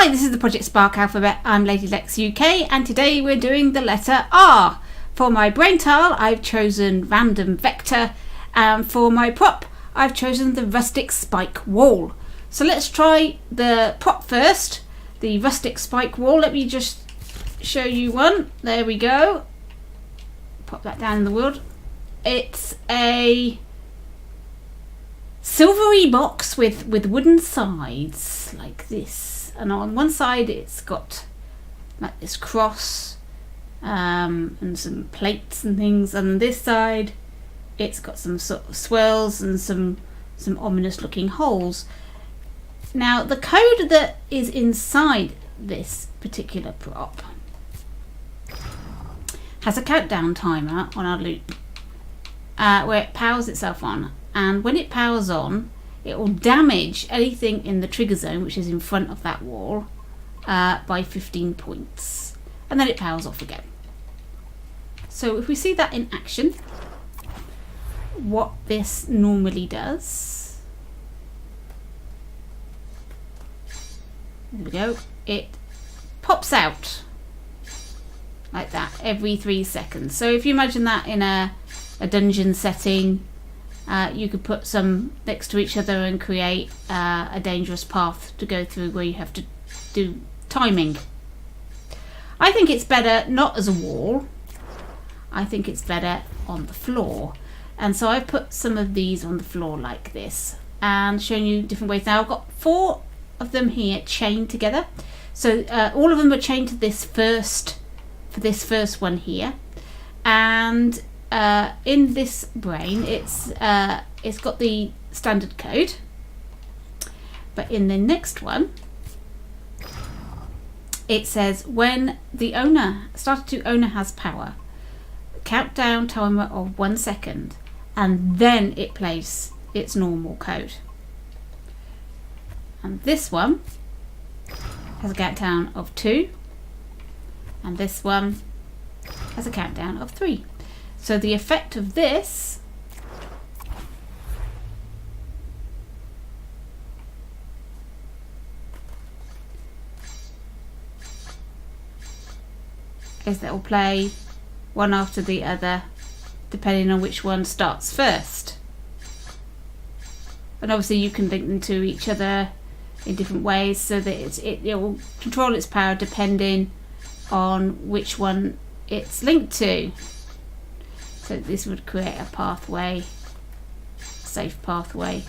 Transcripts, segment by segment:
Hi, this is the Project Spark Alphabet. I'm Lady Lex UK, and today we're doing the letter R. For my brain tile, I've chosen random vector, and for my prop, I've chosen the rustic spike wall. So let's try the prop first, the rustic spike wall. Let me just show you one. There we go. Pop that down in the wood. It's a silvery box with wooden sides like this. And on one side it's got like this cross and some plates and things, and on this side it's got some sort of swirls and some ominous looking holes. Now the code that is inside this particular prop has a countdown timer on our loop where it powers itself on, and when it powers on it will damage anything in the trigger zone, which is in front of that wall, by 15 points. And then it powers off again. So if we see that in action, what this normally does, there we go, it pops out like that every 3 seconds. So if you imagine that in a dungeon setting, you could put some next to each other and create a dangerous path to go through where you have to do timing. I think it's better not as a wall. I think it's better on the floor. And so I've put some of these on the floor like this and shown you different ways. Now I've got 4 of them here chained together. So all of them are chained to this first one here. And in this brain it's got the standard code, but in the next one it says when the starter 2 owner has power, countdown timer of 1 second, and then it plays its normal code. And this one has a countdown of 2, and this one has a countdown of 3. So the effect of this is that it will play one after the other depending on which one starts first. And obviously you can link them to each other in different ways so that it will control its power depending on which one it's linked to. So this would create a pathway, safe pathway,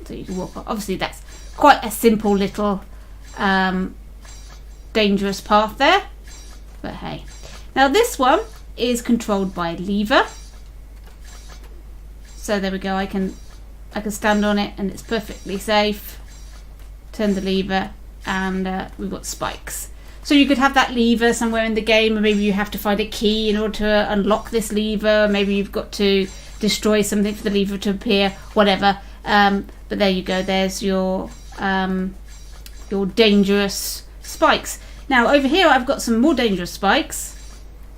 so you can walk on. Obviously that's quite a simple little dangerous path there, but hey. Now this one is controlled by lever. So there we go, I can stand on it and it's perfectly safe. Turn the lever and we've got spikes. So you could have that lever somewhere in the game, or maybe you have to find a key in order to unlock this lever. Maybe you've got to destroy something for the lever to appear, whatever. But there you go, there's your dangerous spikes. Now over here I've got some more dangerous spikes.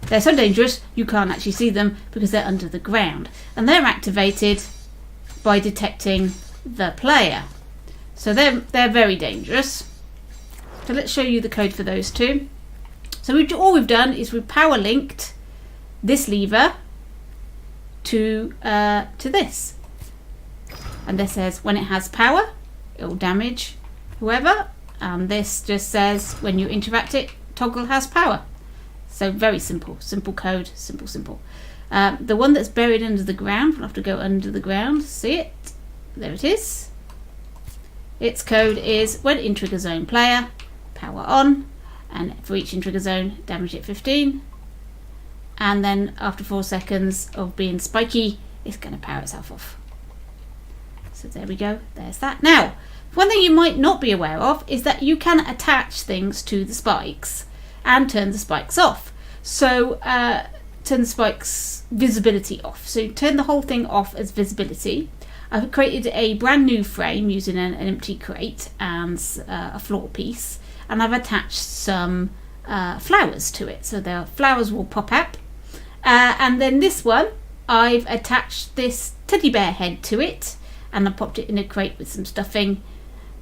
They're so dangerous you can't actually see them because they're under the ground. And they're activated by detecting the player. So they're very dangerous. So let's show you the code for those two. So all we've done is we've power linked this lever to this. And this says when it has power, it will damage whoever. And this just says when you interact it, toggle has power. So very simple code, simple. The one that's buried under the ground, we'll have to go under the ground, see it? There it is. Its code is when in trigger zone player, power on, and for each in trigger zone damage it 15, and then after 4 seconds of being spiky it's going to power itself off. So there we go, there's that. Now one thing you might not be aware of is that you can attach things to the spikes and turn the spikes off. So turn the spikes visibility off, so you turn the whole thing off as visibility. I've created a brand new frame using an empty crate and a floor piece, and I've attached some flowers to it, so the flowers will pop up. And then this one, I've attached this teddy bear head to it, and I popped it in a crate with some stuffing,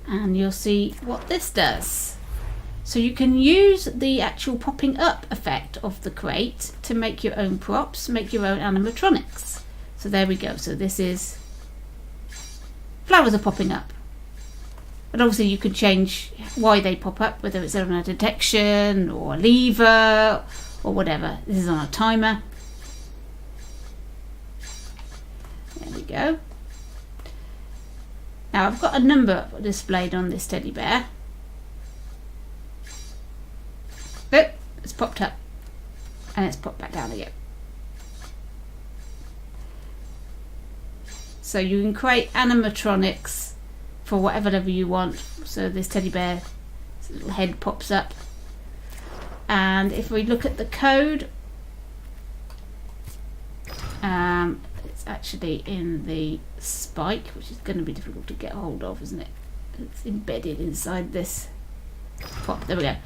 and you'll see what this does. So you can use the actual popping up effect of the crate to make your own props, make your own animatronics. So there we go. So this is flowers are popping up. But obviously you can change why they pop up, whether it's on a detection or a lever or whatever. This is on a timer. There we go. Now I've got a number displayed on this teddy bear. Look, it's popped up and it's popped back down again. So you can create animatronics for whatever level you want. So this teddy bear little head pops up, and if we look at the code, it's actually in the spike, which is going to be difficult to get hold of, isn't it? It's embedded inside this pop. There we go.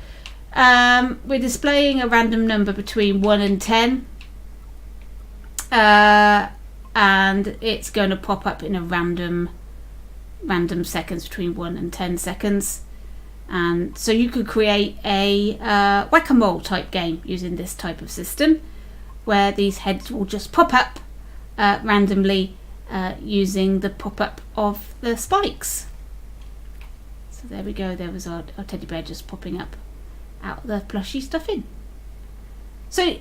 We're displaying a random number between 1 and 10, and it's going to pop up in a random seconds between 1 and 10 seconds. And so you could create a whack-a-mole type game using this type of system, where these heads will just pop up randomly using the pop-up of the spikes. So there we go. There was our teddy bear just popping up out the plushy stuffing. So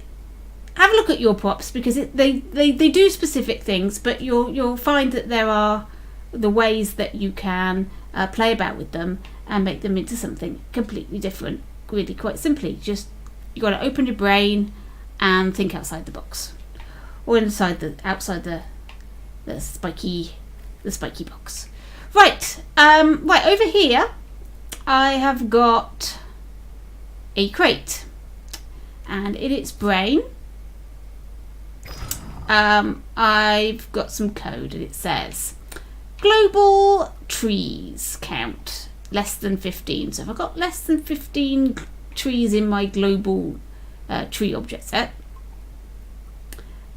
have a look at your props, because they do specific things, but you'll find that there are the ways that you can play about with them and make them into something completely different, really quite simply. Just you got to open your brain and think outside the box, or outside the spiky box. Right, right over here I have got a crate, and in its brain I've got some code, and it says global trees count less than 15. So if I've got less than 15 trees in my global tree object set,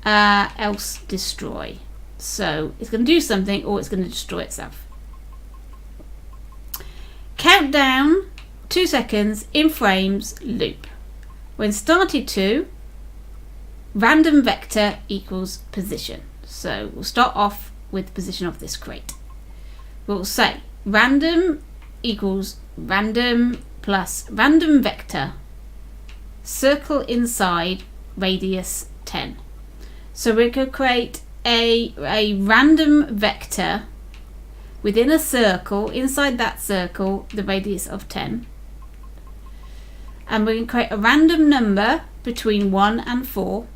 else destroy. So it's going to do something, or it's going to destroy itself. Countdown 2 seconds in frames loop. When started to, random vector equals position. So we'll start off with the position of this crate. We'll say random equals random plus random vector, circle inside radius 10. So we're going to create a random vector within a circle, inside that circle the radius of 10, and we're going to create a random number between 1 and 4,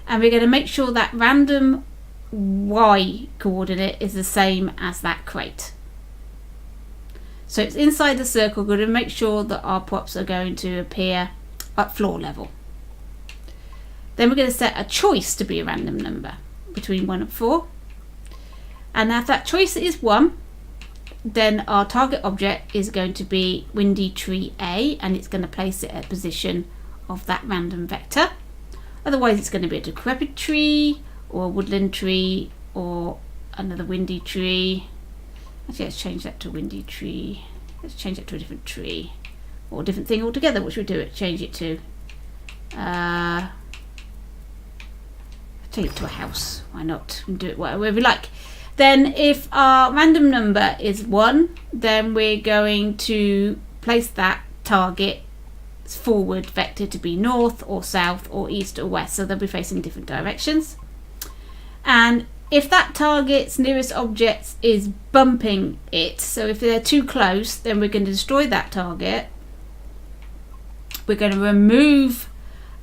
and we're going to make sure that random y coordinate is the same as that crate. So it's inside the circle. We're going to make sure that our props are going to appear at floor level. Then we're going to set a choice to be a random number between 1 and 4, and if that choice is 1, then our target object is going to be windy tree A, and it's going to place it at position of that random vector. Otherwise it's going to be a decrepit tree, or a woodland tree, or another windy tree. Actually, let's change that to windy tree. Let's change it to a different tree, or a different thing altogether. What should we do it? Change it to take it to a house. Why not? We can do it whatever we like. Then if our random number is 1, then we're going to place that target forward vector to be north or south or east or west, so they'll be facing different directions. And if that target's nearest object is bumping it, so if they're too close, then we're going to destroy that target. We're going to remove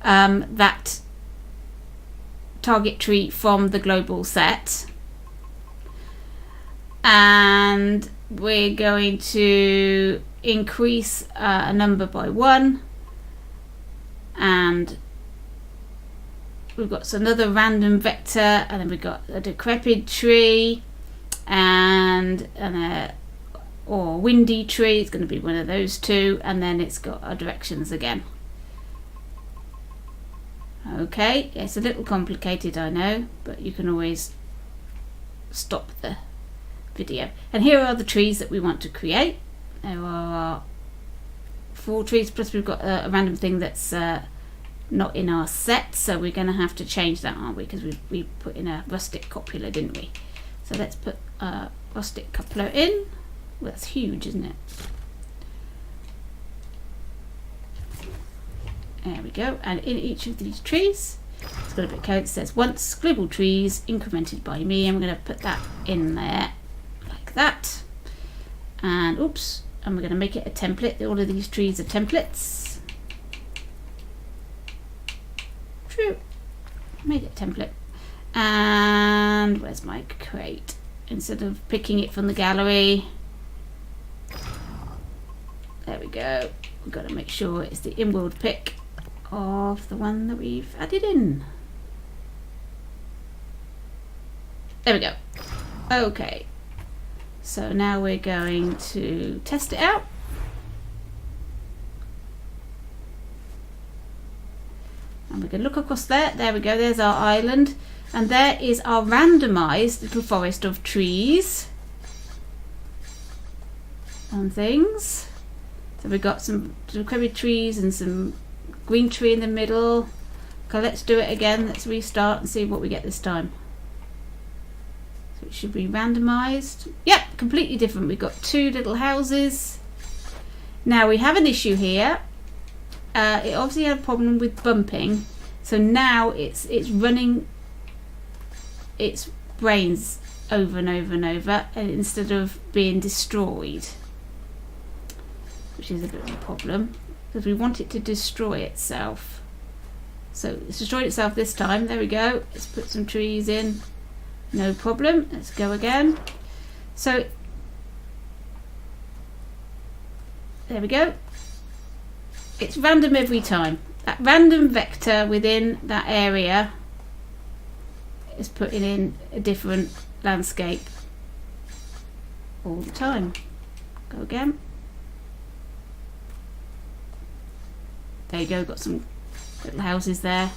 that target tree from the global set, and we're going to increase a number by 1, and we've got another random vector, and then we've got a decrepit tree and a or windy tree. It's going to be one of those two, and then it's got our directions again. Okay, it's a little complicated, I know, but you can always stop the video. And here are the trees that we want to create. There are 4 trees, plus we've got a random thing that's not in our set, so we're going to have to change that, aren't we? Because we put in a rustic copula, didn't we? So let's put a rustic copula in. Well, that's huge, isn't it? There we go. And in each of these trees, it's got a bit of code that says once global trees incremented by me. I'm going to put that in there like that. And oops, and we're going to make it a template. All of these trees are templates. True. Made it a template. And where's my crate? Instead of picking it from the gallery, there we go. We've got to make sure it's the in-world pick of the one that we've added in. There we go. Okay. So now we're going to test it out. And we can look across there. There we go. There's our island. And there is our randomized little forest of trees and things. So we've got some curry trees and some green tree in the middle. Okay, let's do it again. Let's restart and see what we get this time. So it should be randomized. Yep, completely different. We've got 2 little houses. Now we have an issue here. It obviously had a problem with bumping. So now it's running its brains over and over and over, and instead of being destroyed, which is a bit of a problem because we want it to destroy itself. So it's destroyed itself this time. There we go. Let's put some trees in. No problem. Let's go again. So there we go. It's random every time. That random vector within that area is putting in a different landscape all the time. Go again. There you go, got some little houses there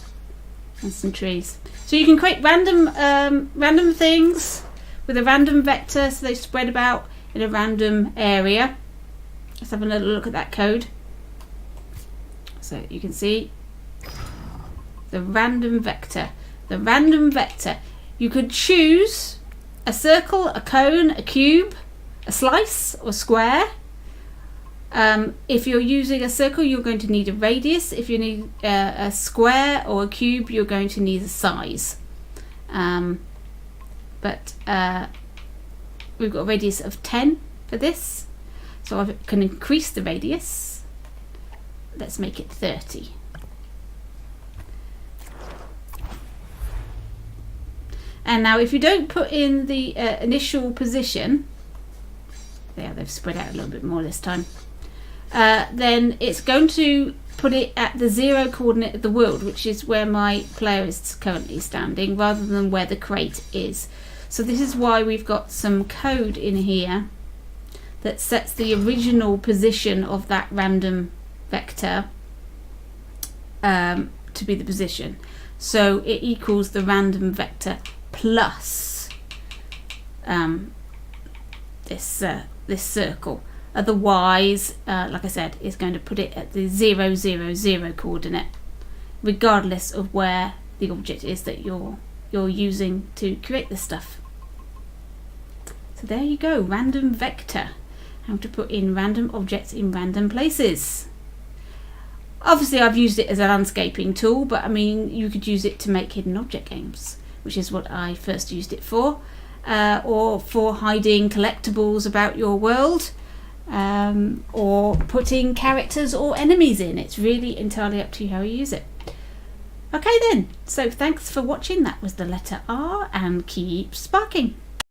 and some trees. So you can create random things with a random vector, so they spread about in a random area. Let's have a little look at that code. So you can see the random vector. The random vector. You could choose a circle, a cone, a cube, a slice or square. If you're using a circle, you're going to need a radius. If you need a square or a cube, you're going to need a size. But we've got a radius of 10 for this, so I can increase the radius. Let's make it 30. And now if you don't put in the initial position, there, they've spread out a little bit more this time, then it's going to put it at the 0 coordinate of the world, which is where my player is currently standing, rather than where the crate is. So this is why we've got some code in here that sets the original position of that random vector to be the position. So it equals the random vector plus this circle. Otherwise, like I said, it's going to put it at the 0, 0, 0 coordinate, regardless of where the object is that you're using to create this stuff. So there you go, random vector. How to put in random objects in random places. Obviously I've used it as a landscaping tool, but I mean you could use it to make hidden object games, which is what I first used it for, or for hiding collectibles about your world, or putting characters or enemies in. It's really entirely up to you how you use it. Okay then, so thanks for watching. That was the letter R, and keep sparking.